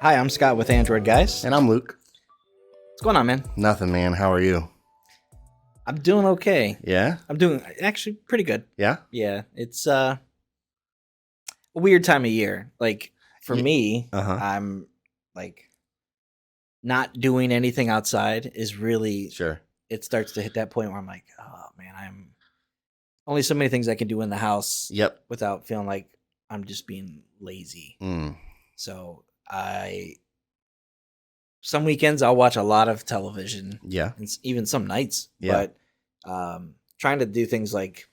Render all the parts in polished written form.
Hi, I'm Scott with Android Guys. And I'm Luke. What's going on, man? Nothing, man. How are you? I'm doing okay. Yeah? I'm doing actually pretty good. Yeah? Yeah, it's a weird time of year. Like for Ye- me, Uh-huh. I'm like not doing anything outside is really Sure. it starts to hit that point where I'm like, oh man, I'm only so many things I can do in the house Yep. without feeling like I'm just being lazy. Mm. So some weekends I'll watch a lot of television. Yeah. And even some nights. Yeah. But trying to do things like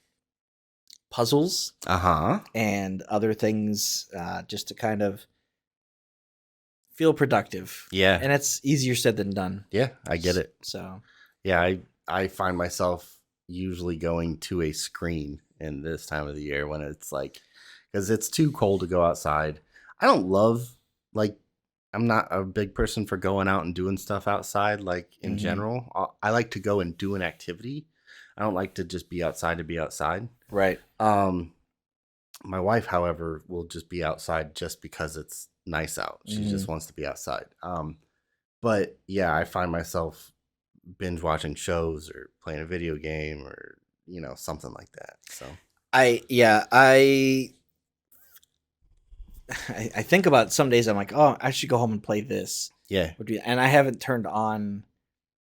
puzzles Uh-huh. and other things just to kind of feel productive. Yeah. And it's easier said than done. Yeah, I get it. So Yeah, I find myself usually going to a screen in this time of the year when it's like, because it's too cold to go outside. I don't love, like, I'm not a big person for going out and doing stuff outside, like, in Mhm. general. I like to go and do an activity. I don't like to just be outside to be outside. right. My wife, however, will just be outside just because it's nice out. She Mhm. just wants to be outside. But yeah, I find myself binge watching shows or playing a video game or something like that. So I think about some days I'm like, oh, I should go home and play this. yeah, And I haven't turned on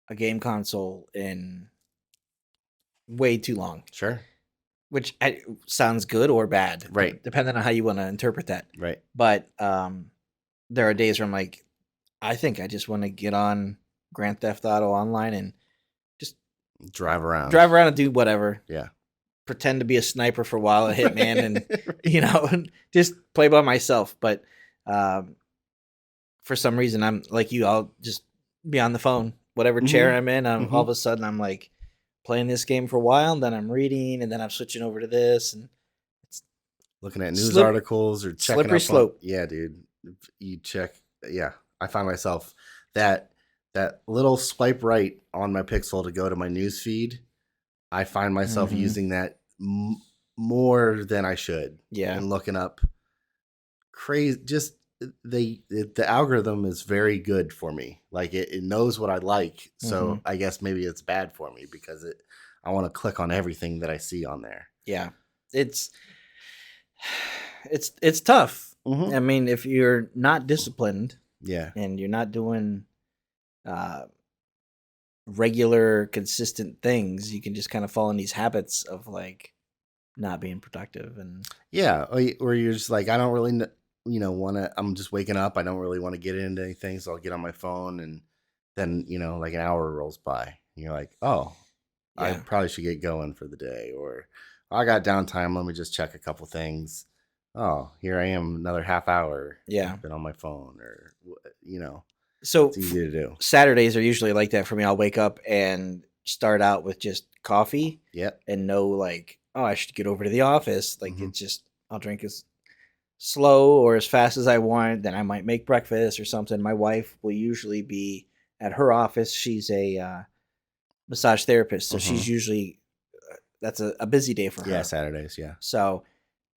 a game console in way too long. sure, Which sounds good or bad, Right. depending on how you want to interpret that. right, But there are days where I'm like, I think I just want to get on Grand Theft Auto Online and just drive around, and do whatever. yeah, Pretend to be a sniper for a while, a hitman, and just play by myself. But for some reason, I'm like you. I'll just be on the phone, whatever chair I'm in. All of a sudden, I'm like playing this game for a while, and then I'm reading, and then I'm switching over to this, and looking at news articles or checking slippery up slope. yeah, dude, you check. Yeah, I find myself that little swipe right on my Pixel to go to my news feed. I find myself Mhm. using that more than I should. Yeah. And looking up crazy, just the algorithm is very good for me. Like it knows what I like. So I guess maybe it's bad for me because I want to click on everything that I see on there. Yeah. It's tough. Mhm. I mean, if you're not disciplined Yeah. and you're not doing regular, consistent things, you can just kind of fall in these habits of like not being productive. And Yeah. Or you're just like, I don't really, want to, I'm just waking up. I don't really want to get into anything. So I'll get on my phone and then, like an hour rolls by and you're like, oh, I Yeah. probably should get going for the day. Or I got downtime. Let me just check a couple things. Oh, here I am another half hour. Yeah. I've been on my phone or, So it's easy to do. Saturdays are usually like that for me. I'll wake up and start out with just coffee. Yep. And know like, oh, I should get over to the office. Like Mhm. it's just, I'll drink as slow or as fast as I want. Then I might make breakfast or something. My wife will usually be at her office. She's a massage therapist. So she's usually, that's a busy day for her. Yeah, Saturdays, yeah. So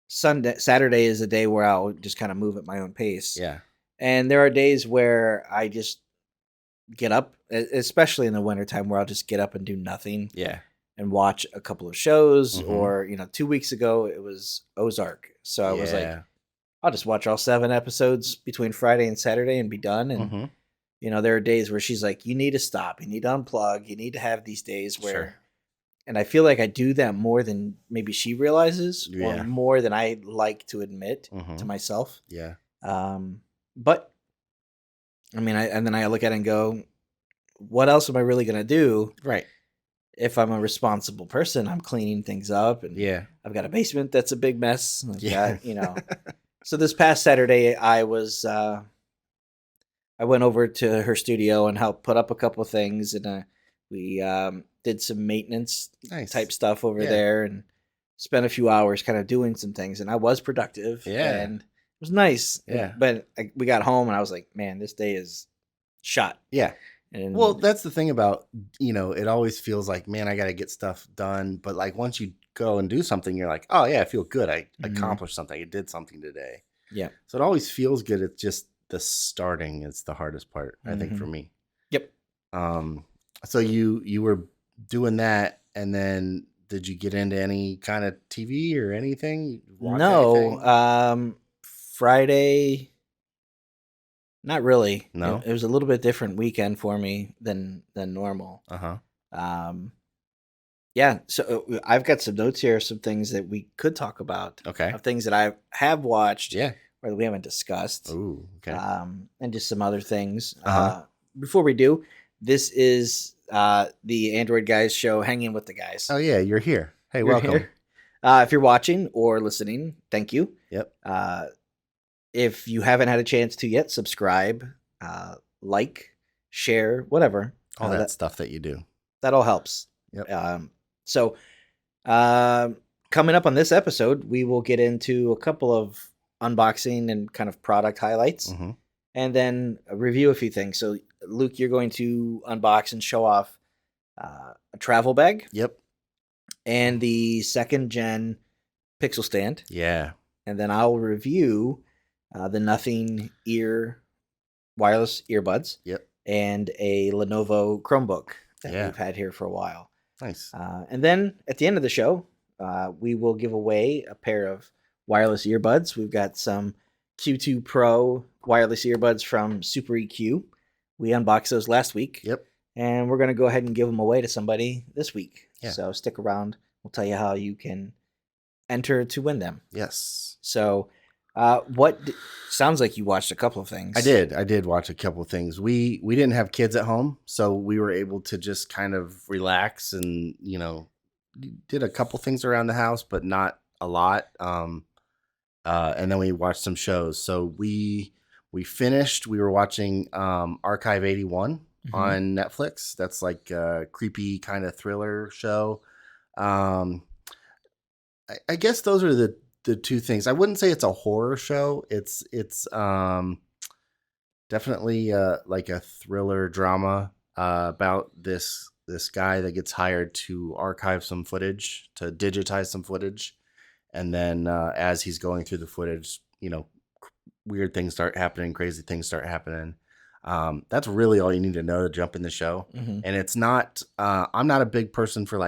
Saturday is a day where I'll just kind of move at my own pace. Yeah. And there are days where I just get up, especially in the wintertime, where I'll just get up and do nothing. Yeah. And watch a couple of shows. Or 2 weeks ago it was Ozark, so I was like, I'll just watch all 7 episodes between Friday and Saturday and be done. And there are days where she's like, you need to stop, you need to unplug, you need to have these days where Sure. And I feel like I do that more than maybe she realizes, Yeah. or more than I like to admit to myself. Yeah. But I mean, and then I look at it and go, what else am I really going to do? Right. If I'm a responsible person, I'm cleaning things up, and Yeah. I've got a basement that's a big mess. I've Yeah. got, So this past Saturday, I went over to her studio and helped put up a couple of things, and we did some maintenance type stuff over there, and spent a few hours kind of doing some things, and I was productive. Yeah. And it was nice. Yeah. But we got home, and I was like, man, this day is shot. Yeah. And Well, that's the thing about, it always feels like, man, I got to get stuff done. But like once you go and do something, you're like, oh yeah, I feel good. I accomplished something. I did something today. Yeah. So it always feels good. It's just the starting is the hardest part, I think, for me. Yep. So you were doing that, and then did you get into any kind of TV or anything? Watch anything? Friday, not really. No? It was a little bit different weekend for me than normal. Uh-huh. Yeah, so I've got some notes here, some things that we could talk about. Okay. Of things that I have watched, Yeah. or that we haven't discussed. Ooh, okay. And just some other things. Uh-huh. Before we do, this is the Android Guys show, Hanging with the Guys. Oh yeah, you're here. Hey, You're welcome. here. If you're watching or listening, thank you. Yep. If you haven't had a chance to yet, subscribe, like, share, whatever. All that stuff that you do. That all helps. Yep. So, coming up on this episode, we will get into a couple of unboxing and kind of product highlights, and then review a few things. So, Luke, you're going to unbox and show off a travel bag. Yep. And the 2nd gen Pixel stand. Yeah. And then I'll review the Nothing wireless earbuds. Yep. And a Lenovo Chromebook that we've had here for a while. Nice. And then at the end of the show, we will give away a pair of wireless earbuds. We've got some Q2 Pro wireless earbuds from SuperEQ. We unboxed those last week. Yep. And we're going to go ahead and give them away to somebody this week. Yeah. So stick around. We'll tell you how you can enter to win them. Yes. So sounds like you watched a couple of things. I did watch a couple of things. We didn't have kids at home, so we were able to just kind of relax and, did a couple things around the house, but not a lot. And then we watched some shows. So we finished, we were watching Archive 81 on Netflix. That's like a creepy kind of thriller show. I guess those are the two things. I wouldn't say it's a horror show. It's definitely like a thriller drama about this guy that gets hired to archive some footage, to digitize some footage, and then as he's going through the footage, weird things start happening, crazy things start happening. That's really all you need to know to jump in the show. And it's not, I'm not a big person for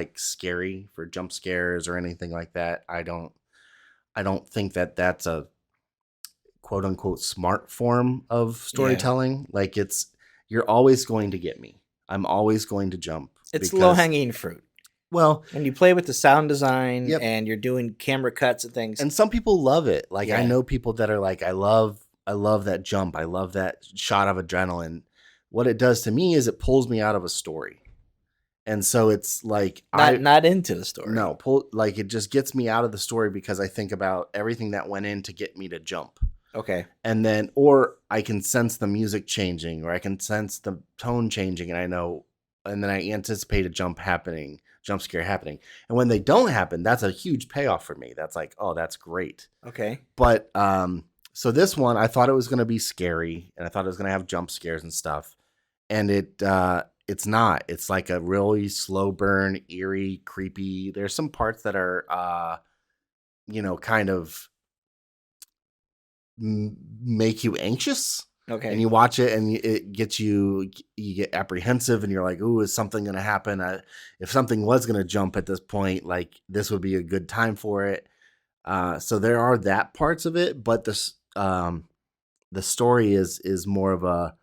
for jump scares or anything like that. I don't think that that's a quote unquote smart form of storytelling. Yeah. You're always going to get me. I'm always going to jump. It's low hanging fruit. Well, when you play with the sound design and you're doing camera cuts and things. And some people love it. I know people that are like, I love that jump. I love that shot of adrenaline. What it does to me is it pulls me out of a story. And so it's like not into the story. No, it just gets me out of the story because I think about everything that went in to get me to jump. Okay. And then, or I can sense the music changing, or I can sense the tone changing, and then I anticipate a jump scare happening. And when they don't happen, that's a huge payoff for me. That's like, oh, that's great. Okay. But so this one, I thought it was going to be scary, and I thought it was going to have jump scares and stuff, and it's not. It's like a really slow burn, eerie, creepy. There's some parts that are, kind of make you anxious. Okay. And you watch it and it gets you get apprehensive and you're like, ooh, is something going to happen? If something was going to jump at this point, this would be a good time for it. So there are that parts of it, but the story is more of a,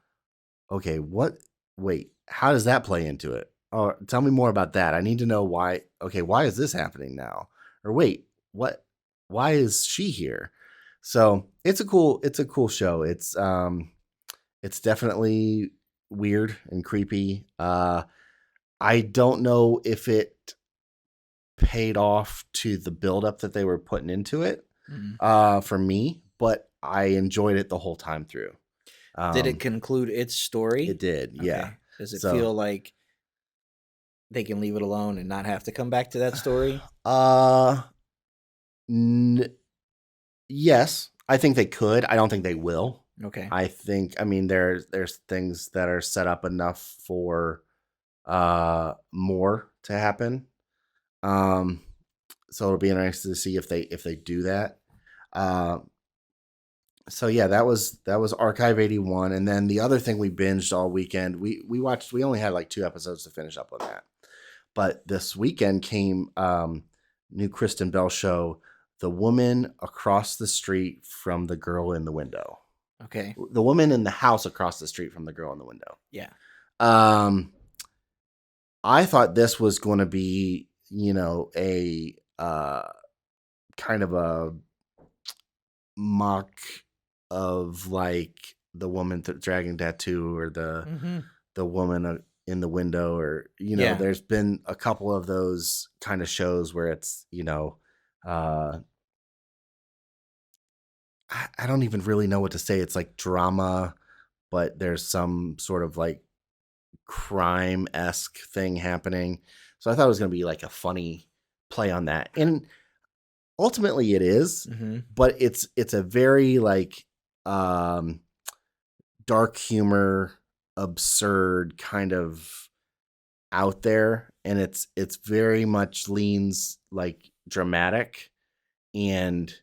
okay, how does that play into it? Or tell me more about that. I need to know why. Okay, why is this happening now? Or wait, why is she here? So it's a cool show. It's definitely weird and creepy. I don't know if it paid off to the buildup that they were putting into it for me, but I enjoyed it the whole time through. Did it conclude its story? It did, okay. Yeah. Does it feel like they can leave it alone and not have to come back to that story? Yes, I think they could. I don't think they will. Okay. There's things that are set up enough for more to happen. So it'll be interesting to see if they do that. So yeah, that was Archive 81, and then the other thing we binged all weekend. We watched. We only had like 2 episodes to finish up on that, but this weekend came new Kristen Bell show, The Woman Across the Street from the Girl in the Window. Okay. The woman in the house across the street from the girl in the window. Yeah. I thought this was going to be, a kind of a mock of like the woman dragging tattoo, or the woman in the window, or there's been a couple of those kind of shows where it's I don't even really know what to say. It's like drama, but there's some sort of like crime-esque thing happening. So I thought it was going to be like a funny play on that. And ultimately it is, but it's a very like dark humor, absurd kind of out there, and it's very much leans like dramatic and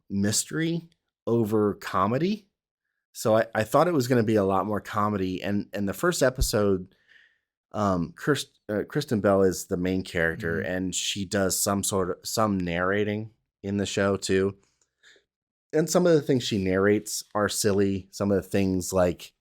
mystery over comedy. So I thought it was going to be a lot more comedy, and the first episode, Kristen Bell is the main character, and she does some narrating in the show too. And some of the things she narrates are silly. Some of the things like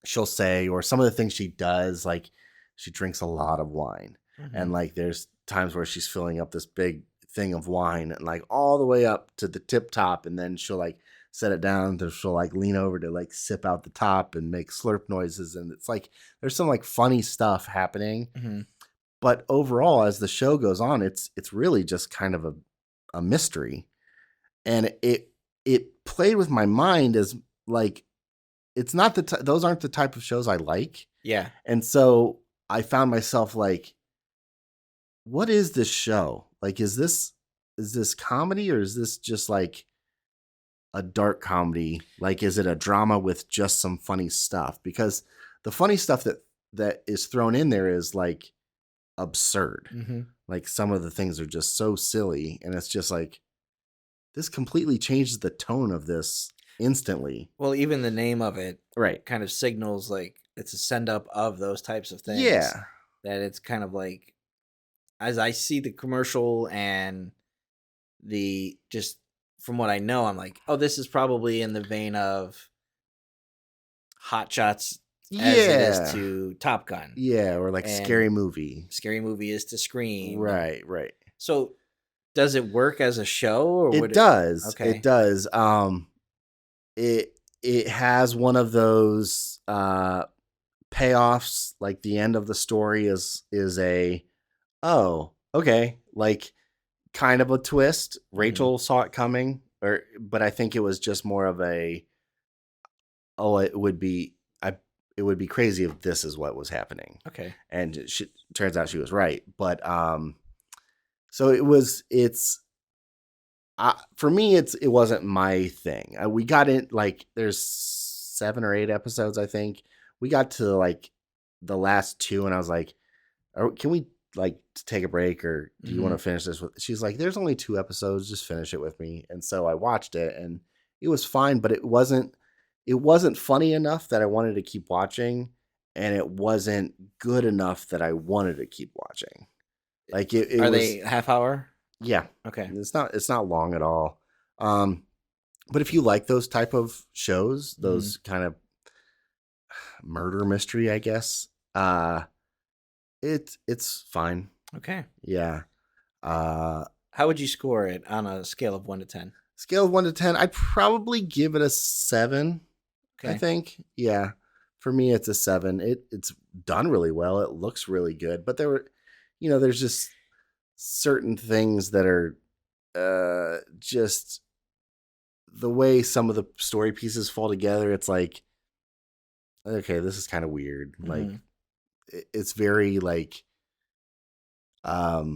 she'll say, or some of the things she does, like she drinks a lot of wine, and like there's times where she's filling up this big thing of wine and like all the way up to the tip top, and then she'll like set it down, she'll like lean over to like sip out the top and make slurp noises, and it's like there's some like funny stuff happening. But overall, as the show goes on, it's really just kind of a mystery, and it played with my mind as like it's not those aren't the type of shows I like. Yeah. And so I found myself like, what is this show? Like, is this comedy, or is this just like a dark comedy? Like, is it a drama with just some funny stuff? Because the funny stuff that is thrown in there is like absurd. Like some of the things are just so silly, and it's just like, this completely changes the tone of this instantly. Well, even the name of it right kind of signals like it's a send up of those types of things. Yeah. That it's kind of like, as I see the commercial and the just from what I know, I'm like, oh, this is probably in the vein of Hot Shots as it is to Top Gun. Yeah, or like And Scary Movie. Scary Movie is to Scream. Right. So does it work as a show, or it does? Okay. It does. It has one of those payoffs, like the end of the story is a, oh, okay, like kind of a twist. Rachel saw it coming, but I think it was just more of a, oh, it would be crazy if this is what was happening. Okay. And turns out she was right. But so for me, it wasn't my thing. We got in, like, there's 7 or 8 episodes, I think. We got to like the last 2, and I was like, can we like take a break, or do you want to finish this she's like, there's only 2 episodes, just finish it with me. And so I watched it, and it was fine, but it wasn't funny enough that I wanted to keep watching, and it wasn't good enough that I wanted to keep watching. Like Are they half hour? Yeah. Okay. It's not long at all. But if you like those type of shows, those kind of murder mystery, I guess, it's fine. Okay. Yeah. How would you score it on a scale of 1 to 10? Scale of 1 to 10, I'd probably give it a 7. Okay. I think. Yeah. For me, it's a 7. It's done really well. It looks really good, but there's just certain things that are just the way some of the story pieces fall together. It's like, okay, this is kind of weird. Like, it's very like, what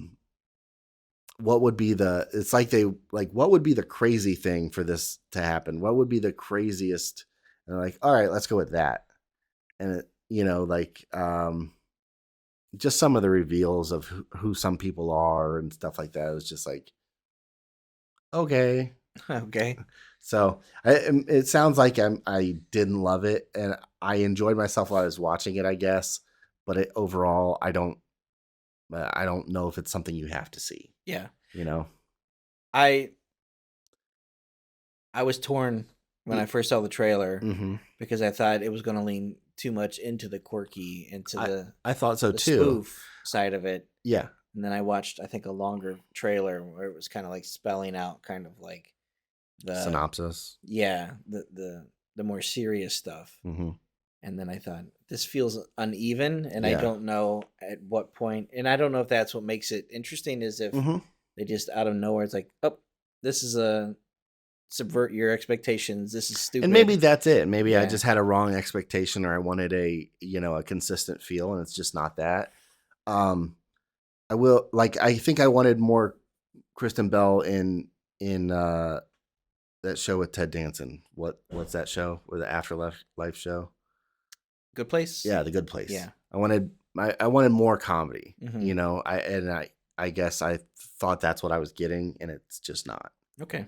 would be what would be the crazy thing for this to happen? What would be the craziest? And they're like, all right, let's go with that. And just some of the reveals of who some people are and stuff like that. It was just like, okay. So it sounds like I didn't love it, and I enjoyed myself while I was watching it, I guess. But overall, I don't know if it's something you have to see. Yeah. I was torn when I first saw the trailer mm-hmm. because I thought it was going to lean too much into the quirky, I thought so the too. Spoof side of it. Yeah. And then I watched, I think, a longer trailer where it was kind of like spelling out kind of like the synopsis. Yeah, the more serious stuff. Mm-hmm. And then I thought, this feels uneven, and Yeah. I don't know at what point. And I don't know if that's what makes it interesting, is if they just out of nowhere, it's like, oh, this is a subvert your expectations. This is stupid. And maybe that's it. Maybe I just had a wrong expectation, or I wanted a consistent feel, and it's just not that. I think I wanted more Kristen Bell in that show with Ted Danson. What's that show? Or the Afterlife show? Good Place? Yeah, The Good Place. Yeah. I wanted more comedy. Mm-hmm. I guess I thought that's what I was getting, and it's just not. Okay.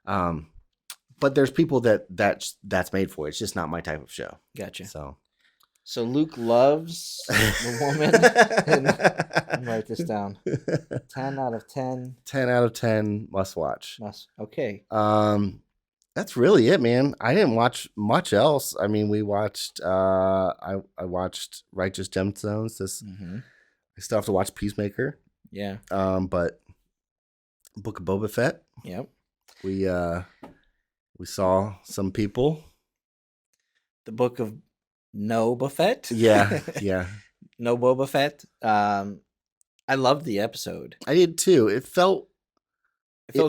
But there's people that's made for it. It's just not my type of show. Gotcha. So Luke loves the woman. Let me write this down. 10 out of 10. 10 out of 10 must watch. Okay. That's really it, man. I didn't watch much else. I mean, we watched I watched Righteous Gemstones. I still have to watch Peacemaker. Yeah. But Book of Boba Fett. Yep. We saw some people. The Book of No Boba Fett. Yeah, yeah. No Boba Fett. I loved the episode. I did too. It felt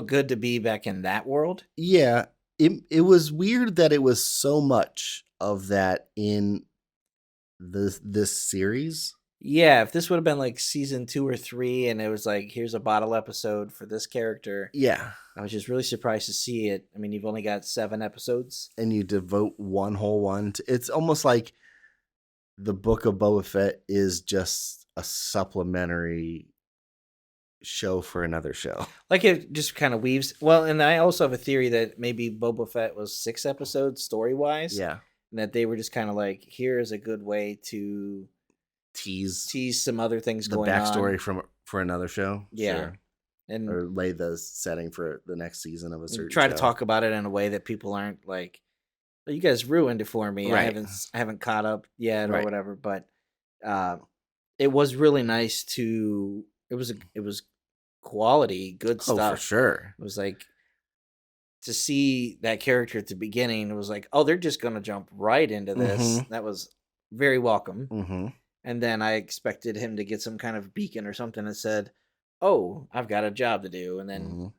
good to be back in that world. Yeah. It was weird that it was so much of that in this series. Yeah, if this would have been like season 2 or 3, and it was like, here's a bottle episode for this character. Yeah. I was just really surprised to see it. I mean, you've only got 7 episodes. And you devote one whole one to, it's almost like the Book of Boba Fett is just a supplementary show for another show. Like, it just kind of weaves. Well, and I also have a theory that maybe Boba Fett was 6 episodes story-wise. Yeah. And that they were just kind of like, here's a good way to tease some other things going on. The backstory for another show. Yeah. Sure. Or lay the setting for the next season of a certain try show. To talk about it in a way that people aren't like, oh, you guys ruined it for me. Right. I haven't caught up yet or whatever. But it was really nice to. It was quality, good stuff. Oh, for sure. It was like to see that character at the beginning. It was like, oh, they're just gonna jump right into this. Mm-hmm. That was very welcome. Mm-hmm. And then I expected him to get some kind of beacon or something that said, oh, I've got a job to do, and then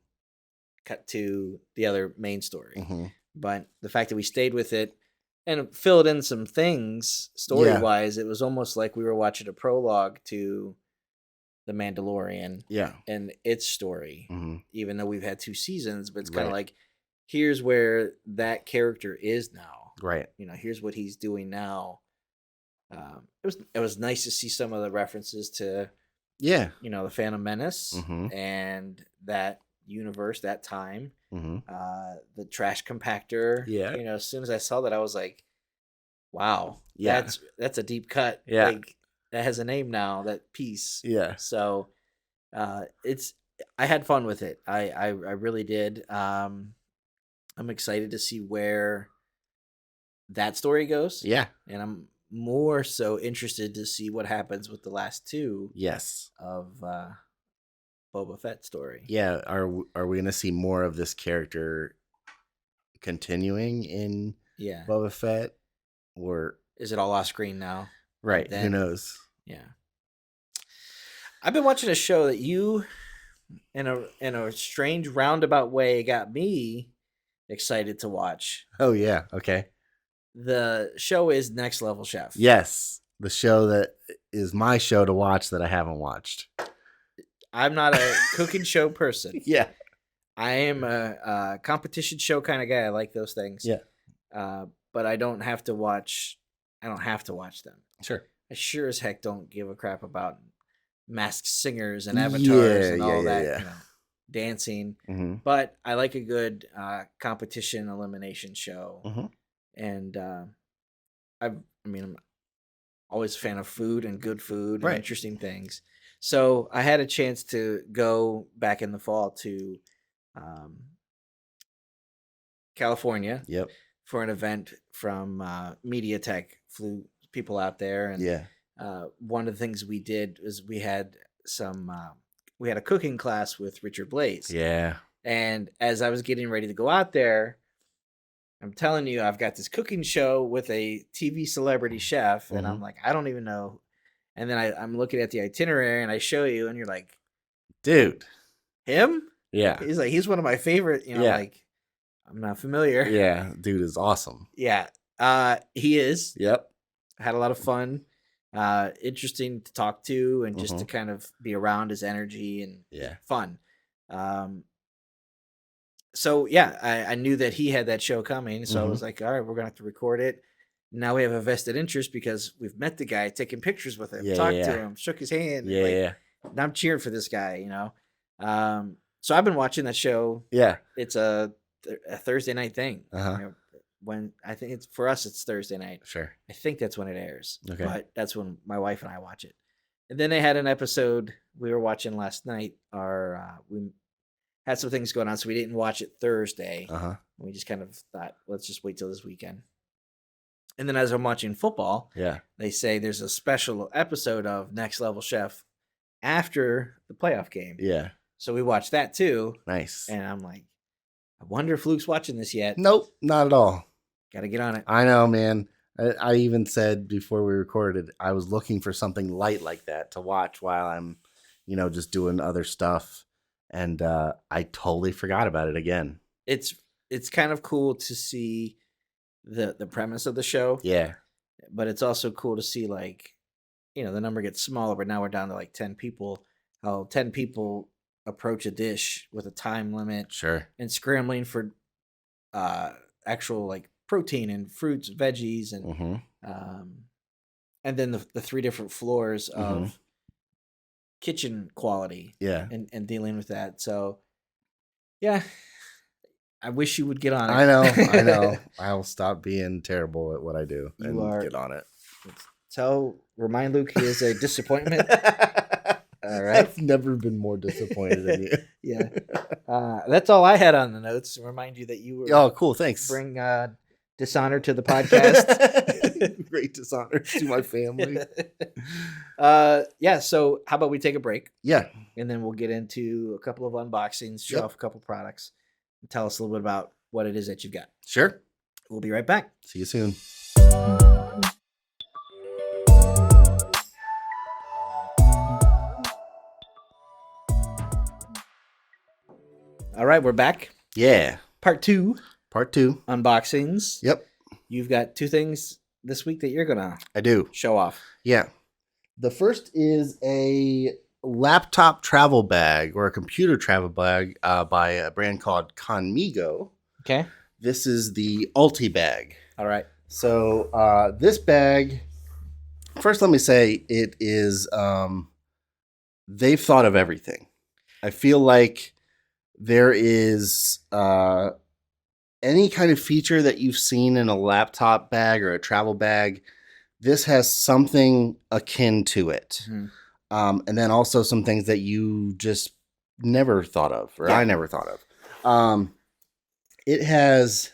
cut to the other main story. Mm-hmm. But the fact that we stayed with it and filled in some things story-wise, it was almost like we were watching a prologue to The Mandalorian and its story, even though we've had 2 seasons, but it's kind of like, here's where that character is now. Right. Here's what he's doing now. It was nice to see some of the references to the Phantom Menace and that universe, that time, the trash compactor. Yeah. As soon as I saw that, I was like, wow, that's a deep cut. Yeah. Like, that has a name now, that piece. Yeah. So I had fun with it. I really did. I'm excited to see where that story goes. Yeah. And I'm more so interested to see what happens with the last 2 of Boba Fett story. Yeah, are we going to see more of this character continuing in Boba Fett, or is it all off screen now? Right, who knows? Yeah. I've been watching a show that you, in a strange roundabout way, got me excited to watch. Oh yeah, okay. The show is Next Level Chef. Yes, the show that is my show to watch that I haven't watched. I'm not a cooking show person. Yeah. I am a competition show kind of guy. I like those things. Yeah. But I don't have to watch them. Sure. I sure as heck don't give a crap about Masked Singers and avatars and all that. Yeah. dancing, Mm-hmm. but I like a good competition elimination show. Mm-hmm. And I'm always a fan of food and good food and interesting things. So I had a chance to go back in the fall to California for an event from MediaTek. Flew people out there, and one of the things we did was we had a cooking class with Richard Blaze. Yeah. And as I was getting ready to go out there, I'm telling you, I've got this cooking show with a TV celebrity chef, and I'm like, I don't even know. And then I'm looking at the itinerary, and I show you, and you're like, dude, him? Yeah. He's like, he's one of my favorite, like, I'm not familiar. Yeah, dude is awesome. Yeah. He is. Yep. Had a lot of fun. Interesting to talk to, and just to kind of be around his energy and fun. So I knew that he had that show coming, so I was like, all right, we're gonna have to record it. Now we have a vested interest because we've met the guy, taken pictures with him, talked to him, shook his hand. And I'm cheering for this guy, So I've been watching that show. Yeah, it's a Thursday night thing. When I think it's for us, it's Thursday night. Sure, I think that's when it airs. Okay, but that's when my wife and I watch it. And then they had an episode we were watching last night. We had some things going on, so we didn't watch it Thursday. We just kind of thought, let's just wait till this weekend. And then as I'm watching football, they say there's a special episode of Next Level Chef after the playoff game. Yeah. So we watched that too. Nice. And I'm like, I wonder if Luke's watching this yet. Nope, not at all. Got to get on it. I know, man. I even said before we recorded, I was looking for something light like that to watch while I'm, just doing other stuff. And I totally forgot about it again. It's kind of cool to see the premise of the show. Yeah. But it's also cool to see, like, the number gets smaller, but now we're down to like 10 people. How 10 people approach a dish with a time limit. Sure. And scrambling for actual like protein and fruits, veggies, and then the 3 different floors of kitchen quality. Yeah. And dealing with that. So yeah. I wish you would get on it. I know. I'll stop being terrible at what I do and get on it. Remind Luke he is a disappointment. All right. I've never been more disappointed in you. Yeah. That's all I had on the notes. Remind you that you were. Oh, cool. Thanks. Bring dishonor to the podcast. Great dishonor to my family. Yeah. So how about we take a break? Yeah. And then we'll get into a couple of unboxings, show off a couple products. Tell us a little bit about what it is that you've got. Sure. We'll be right back. See you soon. All right, we're back. Yeah. Part 2. Unboxings. Yep. You've got 2 things this week that you're going to show off. Yeah. The first is a laptop travel bag or a computer travel bag by a brand called CONMIGO. Okay. This is the ULTI bag. All right. So this bag, first let me say it is, they've thought of everything. I feel like there is any kind of feature that you've seen in a laptop bag or a travel bag, this has something akin to it. And then also some things that you just never thought of, or I never thought of. It has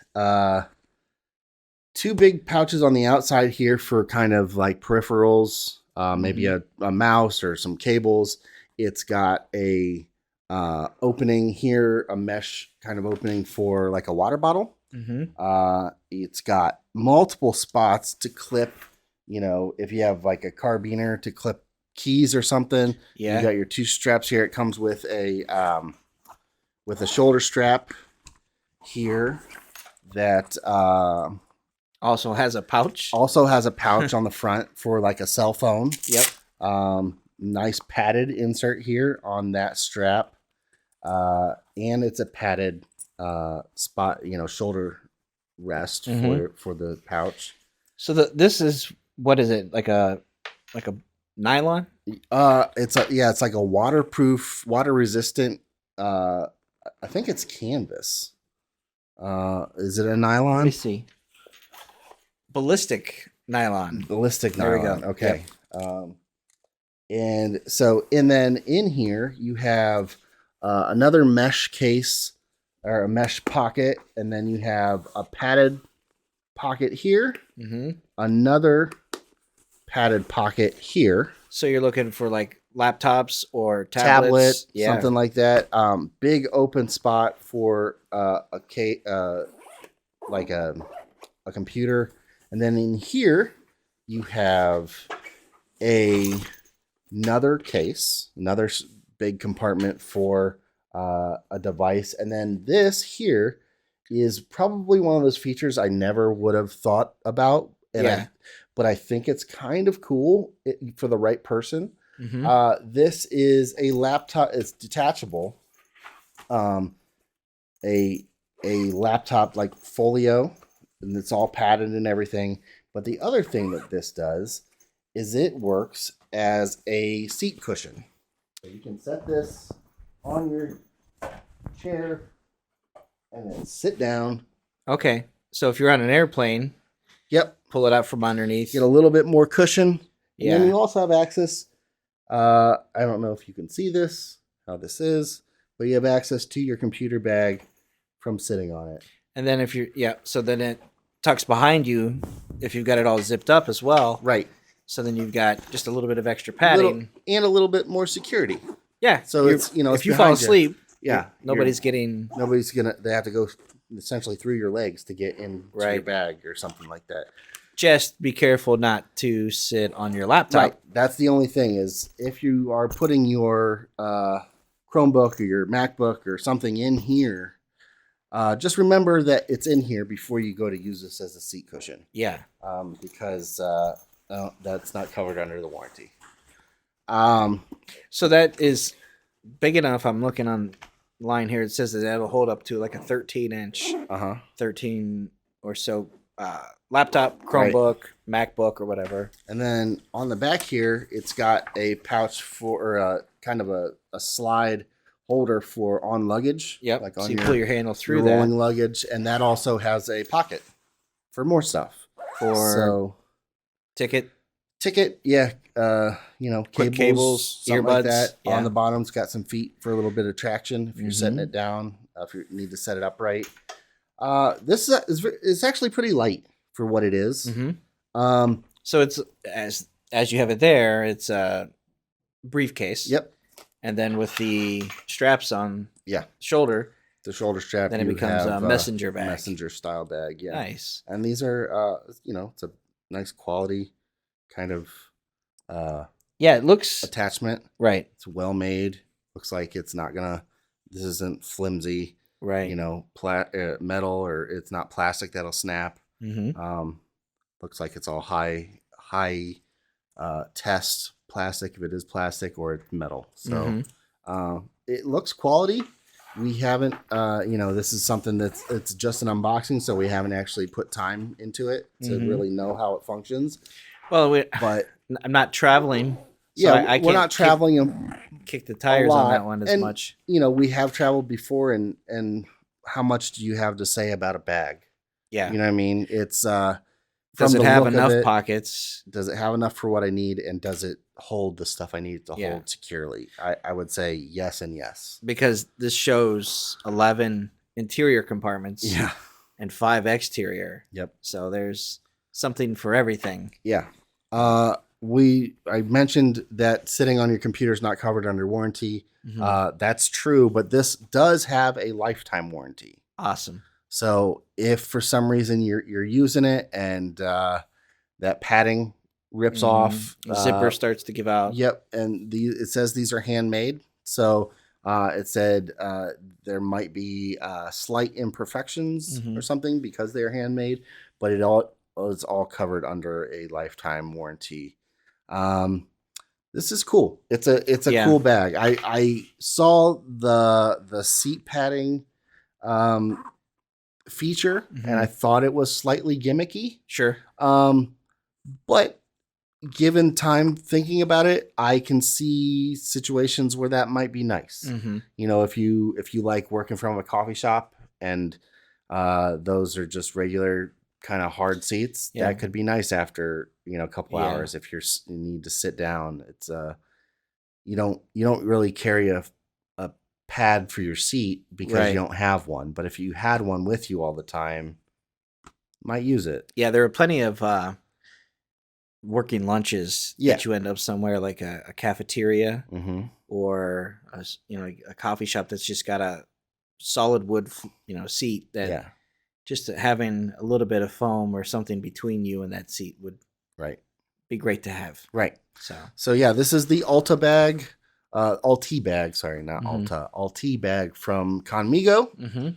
2 big pouches on the outside here for kind of like peripherals, maybe a mouse or some cables. It's got a opening here, a mesh kind of opening for like a water bottle. It's got multiple spots to clip, if you have like a carabiner to clip keys or something. You got your 2 straps here. It comes with a shoulder strap here that also has a pouch. On the front for like a cell phone. Yep. Nice padded insert here on that strap. And it's a padded spot, shoulder rest for the pouch. So this is, what is it? Like a nylon? It's like a waterproof, water resistant I think it's canvas. Is it a Let nylon? me see. Ballistic nylon. Ballistic There nylon. we go. Okay. Yep. And then in here you have another mesh case or a mesh pocket, and then you have a padded pocket here, another padded pocket here. So you're looking for like laptops or tablets, something like that. Big open spot for like a computer, and then in here you have another case, another big compartment for a device, and then this here is probably one of those features I never would have thought about, but I think it's kind of cool for the right person. This is a laptop. It's detachable. A laptop like folio, and it's all padded and everything. But the other thing that this does is it works as a seat cushion. So you can set this on your chair and then sit down. Okay. So if you're on an airplane, pull it out from underneath. Get a little bit more cushion. Yeah. And then you also have access. I don't know if you can see this, how this is, but you have access to your computer bag from sitting on it. And then if you're, so then it tucks behind you if you've got it all zipped up as well. Right. So then you've got just a little bit of extra padding. And a little bit more security. Yeah. So it's, if you fall asleep, nobody's gonna, they have to go essentially through your legs to get into your bag or something like that. Just be careful not to sit on your laptop. Right. That's the only thing is if you are putting your Chromebook or your MacBook or something in here, just remember that it's in here before you go to use this as a seat cushion. Yeah. Because that's not covered under the warranty. So that is big enough. I'm looking online here. It says that that'll hold up to like a 13-inch, 13 or so laptop, Chromebook, MacBook, or whatever. And then on the back here, it's got a pouch for kind of a slide holder for on luggage. Yep. Like so you pull your handle through your that. Rolling luggage, and that also has a pocket for more stuff. Ticket, yeah. quick cables, earbuds. Like that. Yeah. On the bottom, it's got some feet for a little bit of traction if you're setting it down. If you need to set it up right. This is actually pretty light for what it is. So it's as you have it there, it's a briefcase. Yep. And then with the straps on shoulder, the shoulder strap, then it becomes a messenger bag, messenger style bag. Yeah, nice. And these are, it's a nice quality kind of. It looks attachment. Right. It's well made. Looks like it's not gonna. This isn't flimsy. Right. Metal, or it's not plastic that'll snap. Looks like it's all high test plastic if it is plastic, or it's metal. So it looks quality. We haven't this is something it's just an unboxing, so we haven't actually put time into it to really know how it functions. Well, but I'm not traveling. So I we're not traveling. Kick the tires on that one as much. We have traveled before, and how much do you have to say about a bag? Yeah. You know what I mean? It's does it have enough pockets? Does it have enough for what I need, and does it hold the stuff I need to hold securely? I would say yes and yes. Because this shows 11 interior compartments. Yeah. And 5 exterior. Yep. So there's something for everything. Yeah. I mentioned that sitting on your computer is not covered under warranty. That's true, but this does have a lifetime warranty. Awesome. So if for some reason you're using it and that padding rips off, the zipper starts to give out. Yep, and it says these are handmade. So it said there might be slight imperfections or something because they are handmade, but it's all covered under a lifetime warranty. This is cool. It's a cool bag. I saw the seat padding feature and I thought it was slightly gimmicky. Sure. But given time thinking about it, I can see situations where that might be nice. Mm-hmm. You know, if you like working from a coffee shop and those are just regular kind of hard seats, that could be nice after, you know, a couple hours. If you need to sit down, it's you don't really carry a pad for your seat because you don't have one. But if you had one with you all the time, might use it. Yeah, there are plenty of working lunches that you end up somewhere like a cafeteria or a coffee shop that's just got a solid wood seat that just having a little bit of foam or something between you and that seat would be great to have. Right. So yeah, this is the ULTI bag. ULTI bag, sorry, not ULTA. ULTI bag from CONMIGO.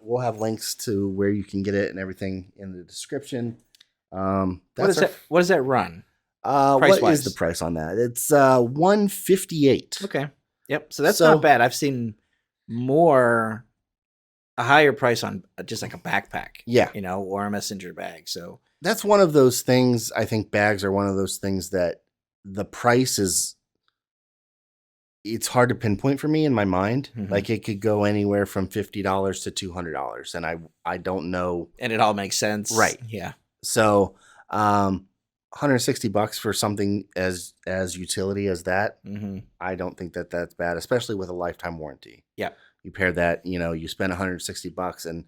We'll have links to where you can get it and everything in the description. What does that run? What is the price on that? It's $158. Okay. Yep. So that's not bad. I've seen a higher price on just like a backpack. Yeah. Or a messenger bag. So that's one of those things. I think bags are one of those things that the price is. It's hard to pinpoint for me in my mind. Like it could go anywhere from $50 to $200, and I don't know. And it all makes sense, right? Yeah. So, $160 for something as utility as that, I don't think that's bad, especially with a lifetime warranty. Yeah. You pair that, you spend $160, and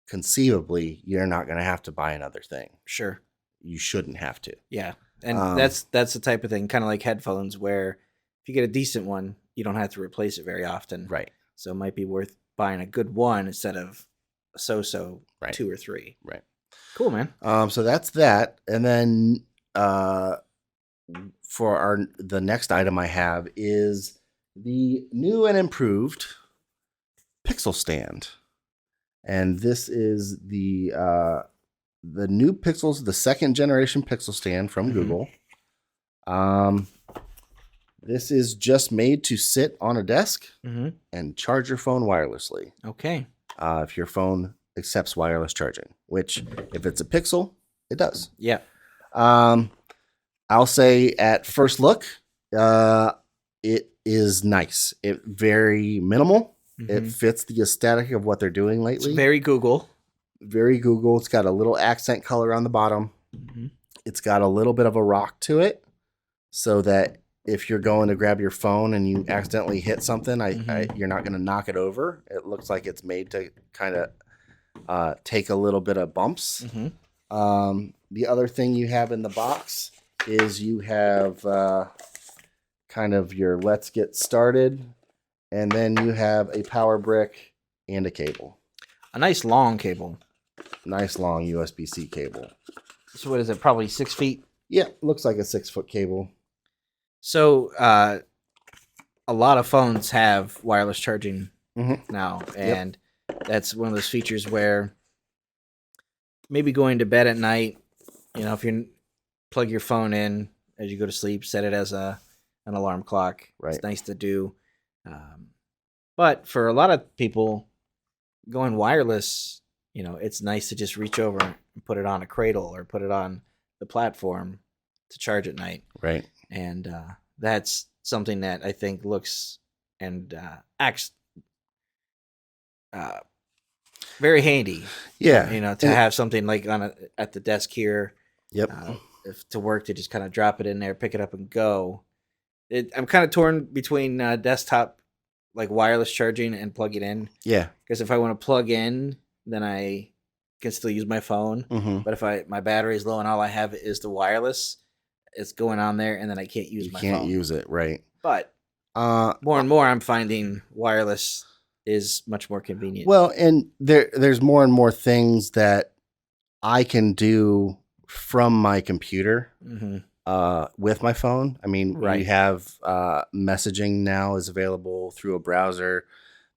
conceivably you're not going to have to buy another thing. Sure. You shouldn't have to. Yeah, and that's the type of thing, kind of like headphones, where if you get a decent one, you don't have to replace it very often. Right. So it might be worth buying a good one instead of a so-so 2 or 3. Right. Cool, man. So that's that. And then for the next item I have is the new and improved Pixel stand. And this is the new Pixels, the second generation Pixel stand from Google. This is just made to sit on a desk and charge your phone wirelessly. Okay. If your phone accepts wireless charging, which if it's a Pixel, it does. Yeah. I'll say at first look, it is nice. It very minimal. It fits the aesthetic of what they're doing lately. It's very Google. Very Google. It's got a little accent color on the bottom. It's got a little bit of a rock to it, so that if you're going to grab your phone and you accidentally hit something, you're not going to knock it over. It looks like it's made to kind of take a little bit of bumps. The other thing you have in the box is you have kind of your let's get started, and then you have a power brick and a cable. A nice long cable. Nice long USB-C cable. So what is it, probably 6 feet? Yeah, looks like a 6-foot cable. So a lot of phones have wireless charging now, and that's one of those features where maybe going to bed at night, if you plug your phone in as you go to sleep, set it as an alarm clock. Right. It's nice to do. But for a lot of people, going wireless, it's nice to just reach over and put it on a cradle or put it on the platform to charge at night. Right. And that's something that I think looks and acts very handy. Yeah. To have something like at the desk here. Yep. If to work, to just kind of drop it in there, pick it up and go. I'm kind of torn between desktop, like wireless charging, and plug it in. Yeah. Because if I want to plug in, then I can still use my phone. But if my battery is low and all I have is the wireless, it's going on there, and then I can't use my phone. You can't use it, right? But more and more, I'm finding wireless is much more convenient. Well, and there's more and more things that I can do from my computer with my phone. I mean, we have messaging now is available through a browser.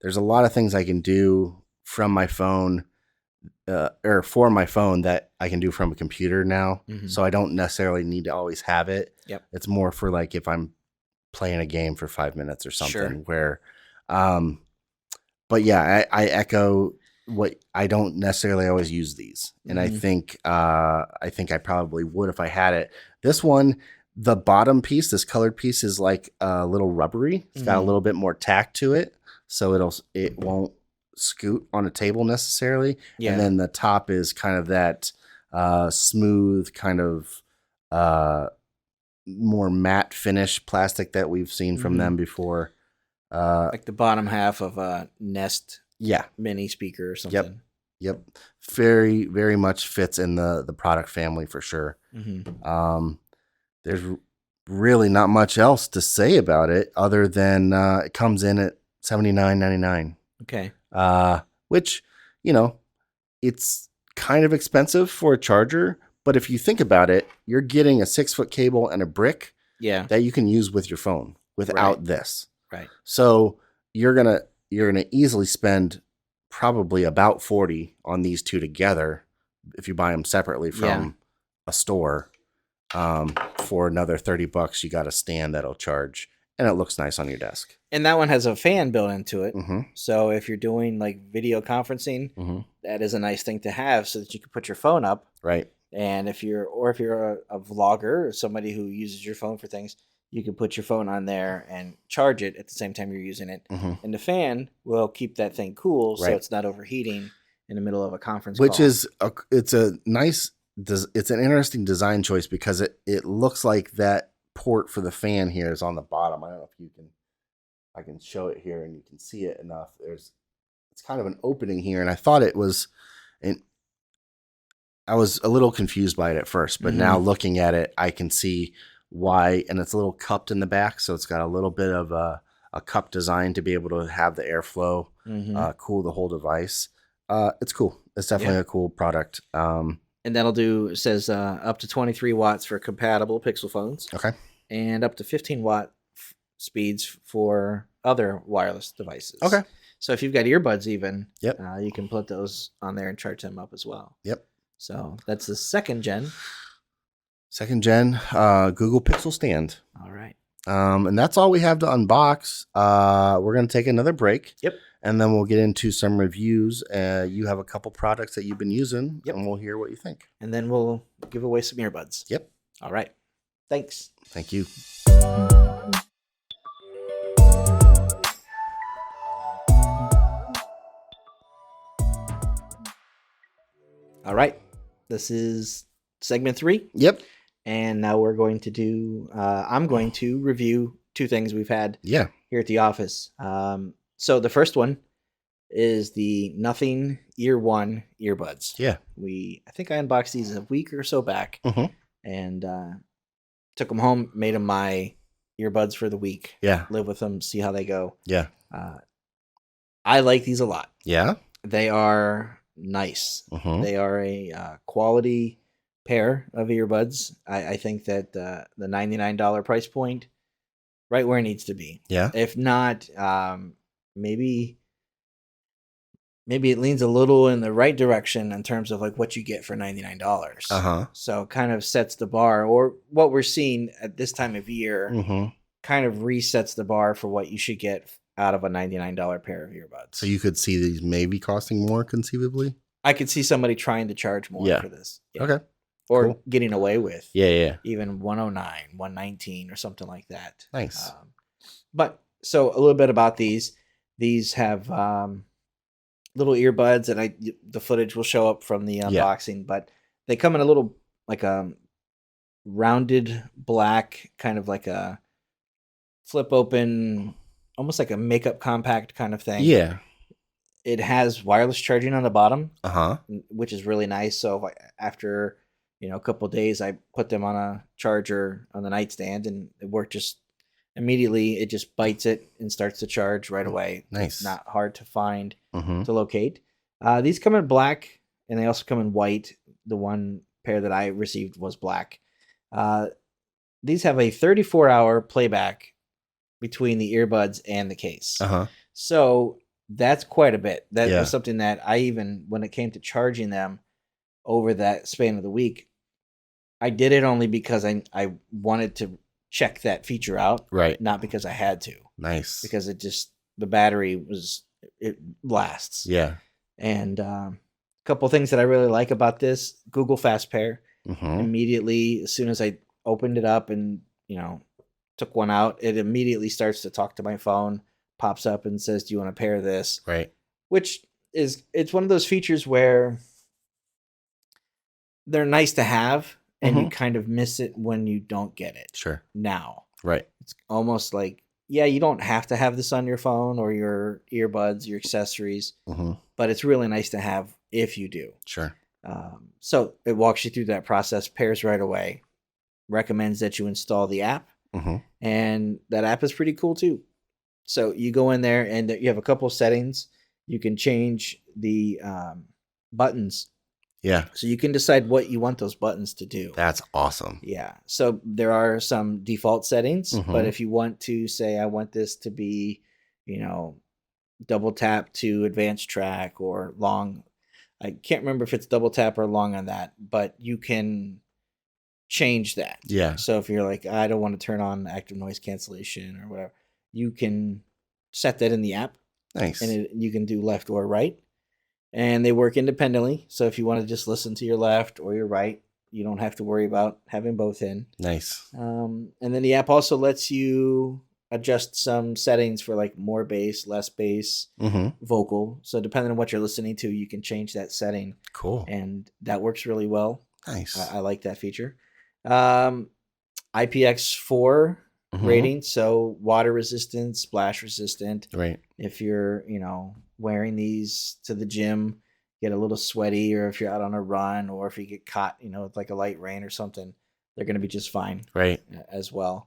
There's a lot of things I can do from my phone or for my phone that I can do from a computer now. So I don't necessarily need to always have it. Yep. It's more for like if I'm playing a game for 5 minutes or something where, but yeah, I echo what I don't necessarily always use these. And I think I probably would if I had it. This one, the bottom piece, this colored piece, is like a little rubbery. It's got a little bit more tack to it, so it won't scoot on a table necessarily. Yeah. And then the top is kind of that smooth kind of more matte finish plastic that we've seen from them before. Like the bottom half of a Nest mini speaker or something. Yep. Very, very much fits in the product family for sure. There's really not much else to say about it other than it comes in at $79.99. Okay. Which, it's kind of expensive for a charger, but if you think about it, you're getting a 6-foot cable and a brick that you can use with your phone without this. Right. So you're gonna easily spend probably about $40 on these two together if you buy them separately from a store. For another $30, you got a stand that'll charge, and it looks nice on your desk. And that one has a fan built into it. So if you're doing like video conferencing, that is a nice thing to have so that you can put your phone up. Right. And if you're a vlogger or somebody who uses your phone for things, you can put your phone on there and charge it at the same time you're using it. And the fan will keep that thing cool so it's not overheating in the middle of a conference call. It's an interesting design choice because it looks like that port for the fan here is on the bottom. I don't know if I can show it here and you can see it enough. It's kind of an opening here, and I thought it was I was a little confused by it at first, but now looking at it, I can see why. And it's a little cupped in the back, so it's got a little bit of a cup design to be able to have the airflow cool the whole device. It's cool. It's definitely a cool product. And that'll says up to 23 watts for compatible Pixel phones. Okay. And up to 15 watt speeds for other wireless devices. Okay. So if you've got earbuds even, yep, you can put those on there and charge them up as well. Yep. So that's the second gen. Google Pixel stand. All right. And that's all we have to unbox. We're going to take another break. Yep. And then we'll get into some reviews. You have a couple products that you've been using, and we'll hear what you think. And then we'll give away some earbuds. Yep. All right. Thanks. Thank you. All right. This is segment 3. Yep. And now we're going to do, I'm going to review 2 things we've had here at the office. So the first one is the Nothing Ear 1 earbuds. Yeah. I think I unboxed these a week or so back and took them home, made them my earbuds for the week. Yeah. Live with them, see how they go. Yeah. I like these a lot. Yeah. They are nice. They are a quality pair of earbuds. I think that the $99 price point, right where it needs to be. Yeah. If not, maybe it leans a little in the right direction in terms of like what you get for $99. So kind of sets the bar, or what we're seeing at this time of year kind of resets the bar for what you should get out of a $99 pair of earbuds. So you could see these maybe costing more conceivably? I could see somebody trying to charge more for this. Yeah. Okay. Or getting away with. Yeah. Even 109, 119 or something like that. Nice. But so a little bit about these. These have little earbuds, and the footage will show up from the unboxing, but they come in a little like a rounded black, kind of like a flip open, almost like a makeup compact kind of thing. Yeah. It has wireless charging on the bottom, which is really nice. So after a couple of days, I put them on a charger on the nightstand, and it worked just immediately. It just bites it and starts to charge right away. Nice. It's not hard to find, to locate. These come in black, and they also come in white. The one pair that I received was black. These have a 34-hour playback between the earbuds and the case. So that's quite a bit. That was something that when it came to charging them over that span of the week, I did it only because I wanted to check that feature out. Right. Not because I had to. Nice. Because the battery it lasts. Yeah. And a couple things that I really like about this: Google Fast Pair. Immediately, as soon as I opened it up and, took one out, it immediately starts to talk to my phone, pops up and says, do you want to pair this? Right. Which it's one of those features where they're nice to have and you kind of miss it when you don't get it. Sure. Now. Right. It's almost like, yeah, you don't have to have this on your phone or your earbuds, your accessories, but it's really nice to have if you do. Sure. So it walks you through that process, pairs right away, recommends that you install the app, and that app is pretty cool too. So you go in there and you have a couple of settings. You can change the buttons. Yeah. So you can decide what you want those buttons to do. That's awesome. Yeah. So there are some default settings, but if you want to say, I want this to be, double tap to advanced track or long, I can't remember if it's double tap or long on that, but you can change that. Yeah. So if you're like, I don't want to turn on active noise cancellation or whatever, you can set that in the app. Nice. And you can do left or right. And they work independently. So if you want to just listen to your left or your right, you don't have to worry about having both in. Nice. And then the app also lets you adjust some settings for like more bass, less bass, vocal. So depending on what you're listening to, you can change that setting. Cool. And that works really well. Nice. I like that feature. IPX4 rating, so water resistant, splash resistant. Right. If you're, wearing these to the gym, get a little sweaty, or if you're out on a run, or if you get caught, with like a light rain or something, they're going to be just fine. Right. As well.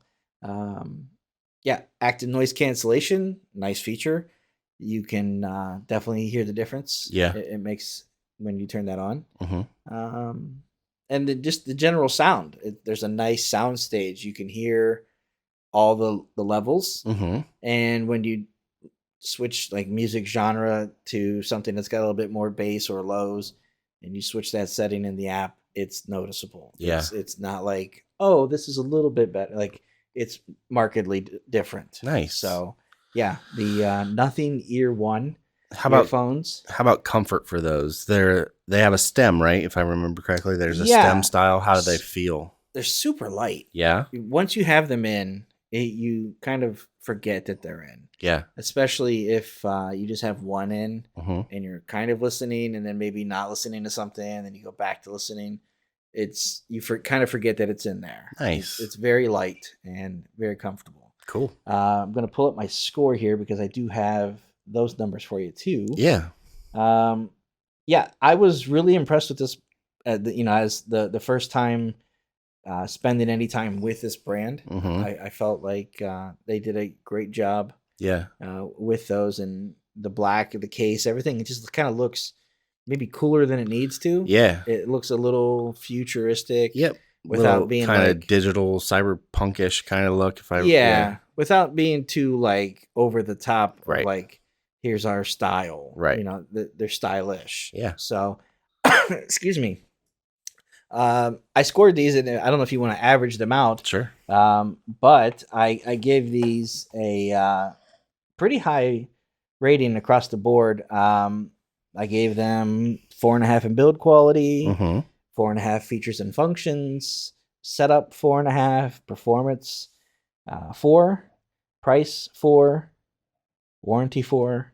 Yeah, active noise cancellation, nice feature. You can definitely hear the difference. Yeah. It makes when you turn that on. And just the general sound. There's a nice sound stage. You can hear all the levels. And when you switch like music genre to something that's got a little bit more bass or lows, and you switch that setting in the app, it's noticeable. Yeah. It's not like, oh, this is a little bit better. Like it's markedly different. Nice. So yeah, the Nothing Ear One earphones. How about comfort for those? They have a stem, right? If I remember correctly, there's a stem style. How do they feel? They're super light. Yeah. Once you have them in, you kind of forget that they're in. Yeah. Especially if you just have one in and you're kind of listening and then maybe not listening to something and then you go back to listening. You kind of forget that it's in there. Nice. It's very light and very comfortable. Cool. I'm going to pull up my score here because I do have those numbers for you too. Yeah. Yeah, I was really impressed with this, as the first time spending any time with this brand. I felt like they did a great job. Yeah. With those, and the black of the case, everything, it just kind of looks maybe cooler than it needs to. Yeah. It looks a little futuristic. Yep. Without being kind like of digital, cyberpunkish kind of look. Without being too like over the top. Right. Like, here's our style. Right. They're stylish. Yeah. So, excuse me. I scored these, and I don't know if you want to average them out. Sure. But I gave these a pretty high rating across the board. I gave them 4.5 in build quality, 4.5 features and functions, setup 4.5, performance 4, price 4, warranty 4,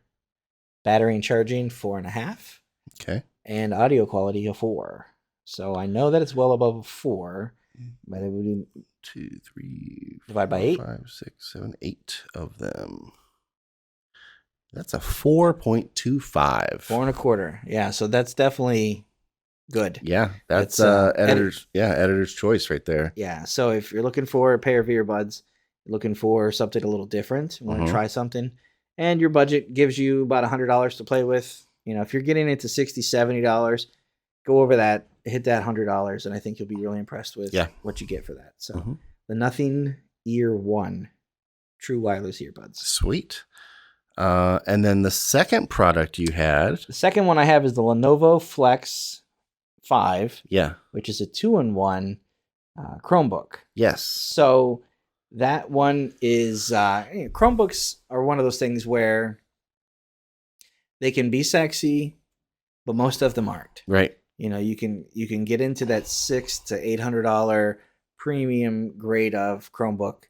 battery and charging 4.5. Okay. And audio quality a 4. So I know that it's well above a 4, but it would be 2, 3, divide by 8. 5, 6, 7, 8 of them. That's a 4.25. 4.25. Yeah, so that's definitely good. Yeah, that's editor's choice right there. Yeah, so if you're looking for a pair of earbuds, looking for something a little different, you want to try something, and your budget gives you about $100 to play with, if you're getting into $60, $70, go over that, hit that $100, and I think you'll be really impressed with what you get for that. So the Nothing Ear One true wireless earbuds. Sweet. And then the second product you had. The second one I have is the Lenovo Flex 5. Yeah. Which is a 2-in-1 Chromebook. Yes. So that one is Chromebooks are one of those things where they can be sexy, but most of them aren't. Right. You can get into that $600 to $800 premium grade of Chromebook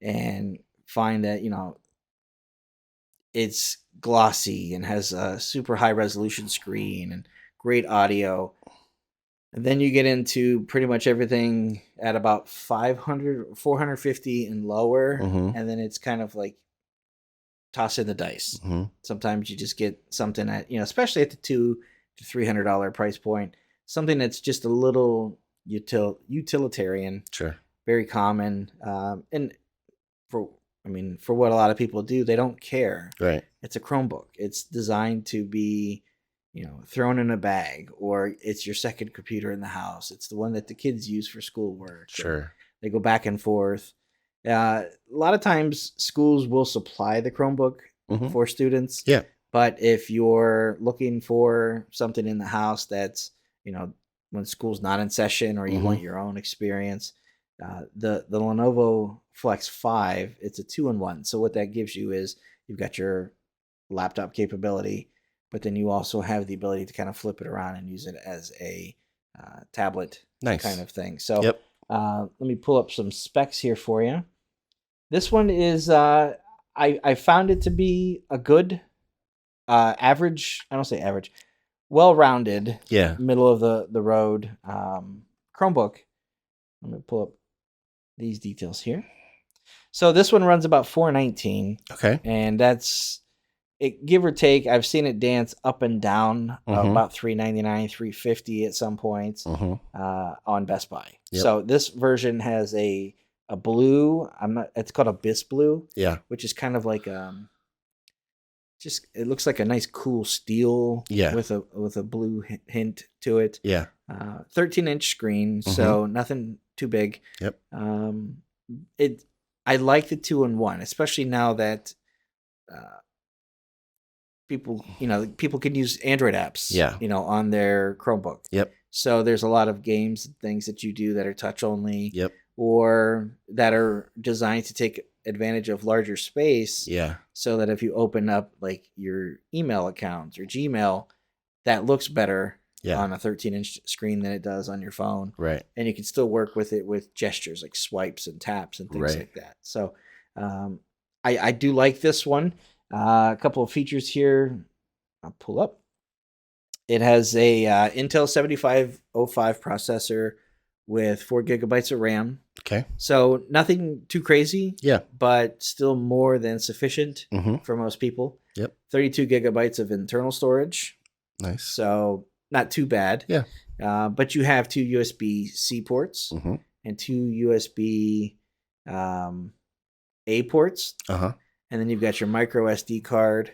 and find that, it's glossy and has a super high resolution screen and great audio. And then you get into pretty much everything at about 500, 450 and lower. And then it's kind of like toss in the dice. Sometimes you just get something at, especially at the $200 to $300 price point, something that's just a little utilitarian. Sure. Very common. And for what a lot of people do, they don't care. Right. It's a Chromebook. It's designed to be, thrown in a bag, or it's your second computer in the house. It's the one that the kids use for schoolwork. Sure. They go back and forth. A lot of times schools will supply the Chromebook for students. Yeah. But if you're looking for something in the house that's, when school's not in session, or you want your own experience, the Lenovo Flex 5, it's a 2-in-1. So what that gives you is you've got your laptop capability, but then you also have the ability to kind of flip it around and use it as a tablet kind of thing. So let me pull up some specs here for you. This one is, I found it to be a good average, I don't say average, well-rounded, middle of the road Chromebook. Let me pull up these details here. So this one runs about $419. Okay. And that's it, give or take. I've seen it dance up and down about $399, $350 at some points on Best Buy. So this version has a blue. It's called Abyss Blue. Yeah. Which is kind of like it looks like a nice cool steel. Yeah. With a blue hint to it. Yeah. 13-inch screen, so nothing too big. Yep. I like the 2-in-1, especially now that people can use Android apps, on their Chromebook. Yep. So there's a lot of games and things that you do that are touch only. Yep. Or that are designed to take advantage of larger space. Yeah. So that if you open up like your email accounts or Gmail, that looks better on a 13-inch screen than it does on your phone. Right. And you can still work with it with gestures like swipes and taps and things like that. So I do like this one. A couple of features here. I'll pull up. It has a Intel 7505 processor with 4 gigabytes of RAM. Okay. So nothing too crazy. Yeah. But still more than sufficient for most people. Yep. 32 gigabytes of internal storage. Nice. So not too bad. Yeah. But you have 2 USB-C ports and 2 USB A ports. And then you've got your micro SD card.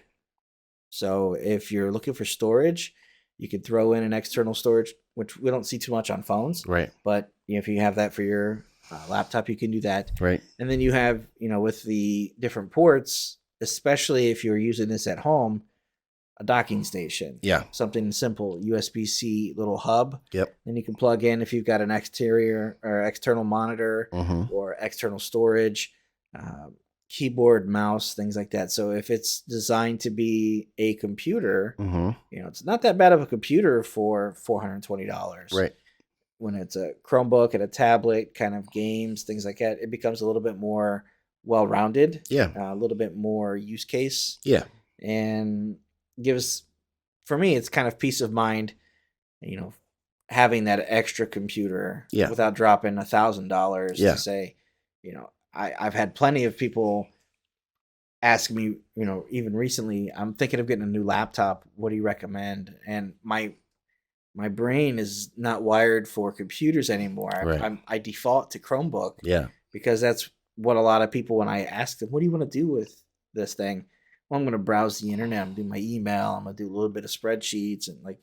So if you're looking for storage, you could throw in an external storage, which we don't see too much on phones. Right. But if you have that for your laptop, you can do that. Right. And then you have, with the different ports, especially if you're using this at home, a docking station. Yeah. Something simple, USB-C little hub. Yep. Then you can plug in if you've got an exterior or external monitor or external storage, keyboard, mouse, things like that. So if it's designed to be a computer, it's not that bad of a computer for $420. Right. When it's a Chromebook and a tablet, kind of games, things like that, it becomes a little bit more well-rounded. Yeah. A little bit more use case. Yeah. And gives, for me, it's kind of peace of mind, having that extra computer without dropping $1,000 to say, I've had plenty of people ask me, even recently, I'm thinking of getting a new laptop. What do you recommend? And my brain is not wired for computers anymore. Right. I default to Chromebook. Yeah. Because that's what a lot of people, when I ask them, what do you want to do with this thing? Well, I'm going to browse the internet. I'm going to do my email. I'm going to do a little bit of spreadsheets. And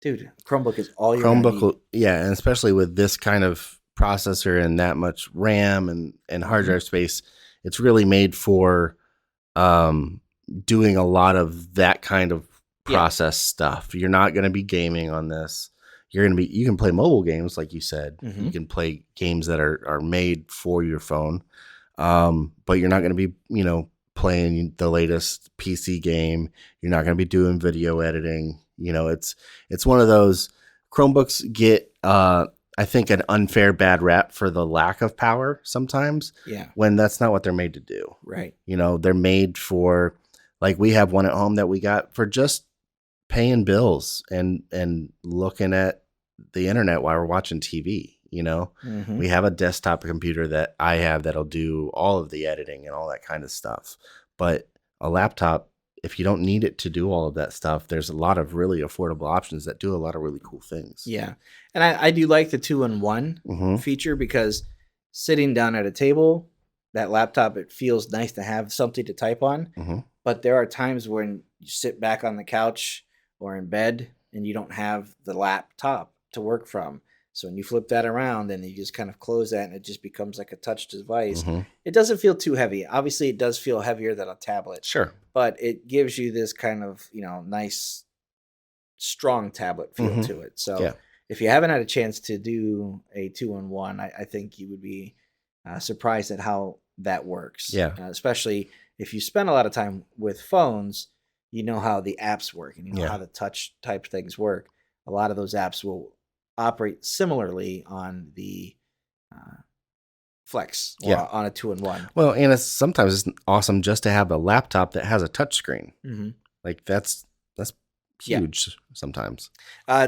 dude, Chromebook is all you're going to need. Yeah, and especially with this kind of processor and that much RAM and hard drive space, it's really made for doing a lot of that kind of process stuff. You're not going to be gaming on this. You can play mobile games, like you said. You can play games that are made for your phone, but you're not going to be playing the latest PC game. You're not going to be doing video editing. It's one of those. Chromebooks get I think, an unfair bad rap for the lack of power sometimes. Yeah. When that's not what they're made to do. Right. You know, they're made for, like, we have one at home that we got for just paying bills and looking at the internet while we're watching TV. You know, we have a desktop computer that I have that'll do all of the editing and all that kind of stuff. But a laptop, if you don't need it to do all of that stuff, there's a lot of really affordable options that do a lot of really cool things. Yeah. And I do like the 2-in-1 feature, because sitting down at a table, that laptop, it feels nice to have something to type on. But there are times when you sit back on the couch or in bed and you don't have the laptop to work from. So when you flip that around and you just kind of close that and it just becomes like a touch device, it doesn't feel too heavy. Obviously, it does feel heavier than a tablet. Sure. But it gives you this kind of, nice, strong tablet feel to it. So if you haven't had a chance to do a 2-in-1, I think you would be surprised at how that works. Yeah. Especially if you spend a lot of time with phones, you know how the apps work and you know how the touch type things work. A lot of those apps will operate similarly on the Flex or on a 2-in-1. Well, and sometimes it's awesome just to have a laptop that has a touchscreen. Like that's huge sometimes.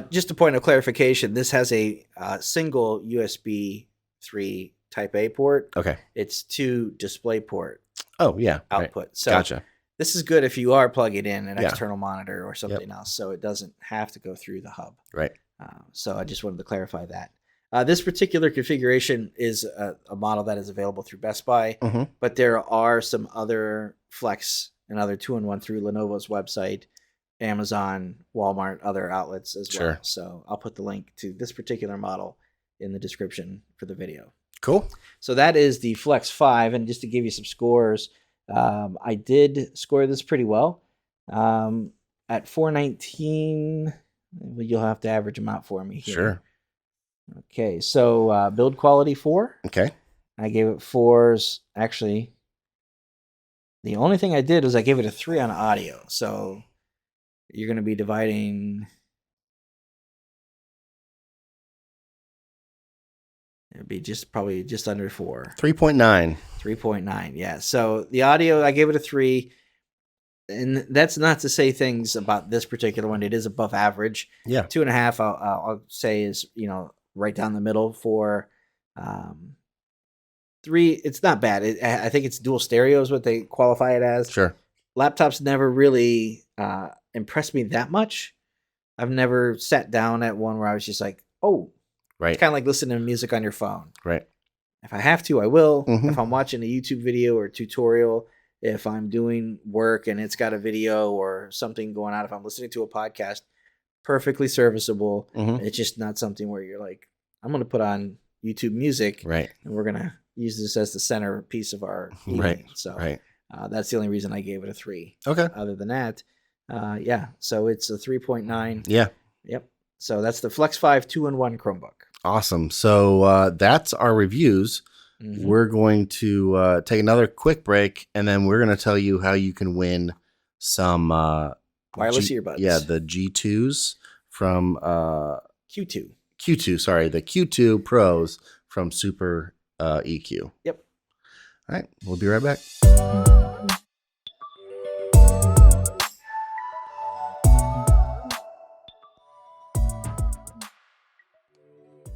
Just a point of clarification, this has a single USB 3 Type A port. Okay. It's 2 DisplayPort output. Right. So gotcha. This is good if you are plugging in an external monitor or something else, so it doesn't have to go through the hub. Right. So I just wanted to clarify that. This particular configuration is a model that is available through Best Buy, but there are some other Flex and other 2-in-1 through Lenovo's website, Amazon, Walmart, other outlets as well. So I'll put the link to this particular model in the description for the video. Cool. So that is the Flex 5, and just to give you some scores, I did score this pretty well. At 419, you'll have to average them out for me here. Sure. Okay, so build quality 4. Okay. I gave it 4s. Actually, the only thing I did was I gave it a 3 on audio. So you're going to be dividing. It'd be probably just under 4. 3.9. 3.9, yeah. So the audio, I gave it a 3. And that's not to say things about this particular one. It is above average. Yeah. 2.5, I'll say is, right down the middle. For 3, it's not bad. I think it's dual stereo is what they qualify it as. Sure. Laptops never really impressed me that much. I've never sat down at one where I was just like, oh, right. It's kind of like listening to music on your phone. Right. If I have to, I will. If I'm watching a YouTube video or a tutorial, if I'm doing work and it's got a video or something going on, if I'm listening to a podcast, perfectly serviceable. It's just not something where you're like, I'm going to put on YouTube music, right, and we're going to use this as the centerpiece of our evening. Right. So right. That's the only reason I gave it a 3. Okay. Other than that, so it's a 3.9. Yeah. Yep. So that's the Flex 5 2-in-1 Chromebook. Awesome. So that's our reviews. We're going to take another quick break, and then we're going to tell you how you can win some wireless earbuds. Yeah, the G2s from Q2. Sorry, the Q2 Pros from SuperEQ. Yep. All right, we'll be right back.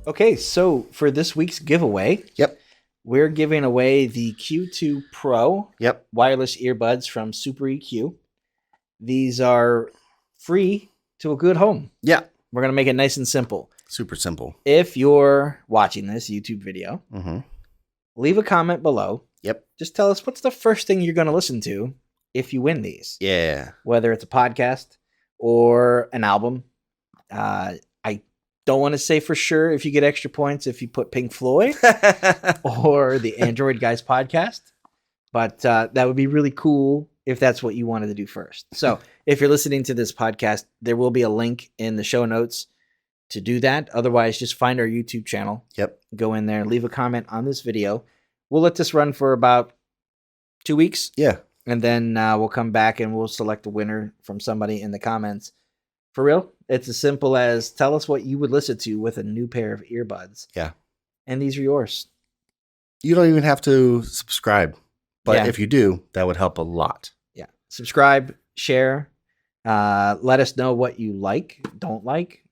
Okay, so for this week's giveaway, we're giving away the Q2 Pro wireless earbuds from SuperEQ. These are free to a good home. Yeah. We're going to make it nice and simple. Super simple. If you're watching this YouTube video, leave a comment below. Yep. Just tell us what's the first thing you're going to listen to if you win these. Yeah. Whether it's a podcast or an album. I don't want to say for sure if you get extra points if you put Pink Floyd or the Android Guys podcast. But that would be really cool if that's what you wanted to do first. So if you're listening to this podcast, there will be a link in the show notes to do that. Otherwise, just find our YouTube channel. Yep. Go in there, leave a comment on this video. We'll let this run for about 2 weeks. Yeah. And then we'll come back and we'll select a winner from somebody in the comments For real, it's as simple as tell us what you would listen to with a new pair of earbuds. Yeah. And these are yours. You don't even have to subscribe. But if you do, that would help a lot. Yeah. Subscribe, share. Let us know what you like, don't like.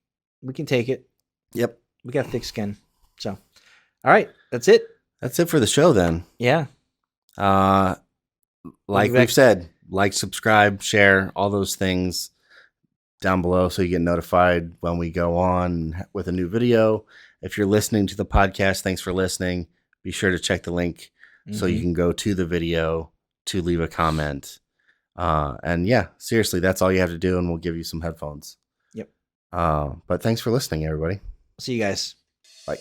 We can take it. Yep. We got thick skin. So, all right. That's it. That's it for the show then. Yeah. Like we've said, like, subscribe, share, all those things down below so you get notified when we go on with a new video. If you're listening to the podcast, thanks for listening. Be sure to check the link so you can go to the video to leave a comment. And yeah, seriously, that's all you have to do, and we'll give you some headphones. Yep. But thanks for listening, everybody. See you guys. Bye.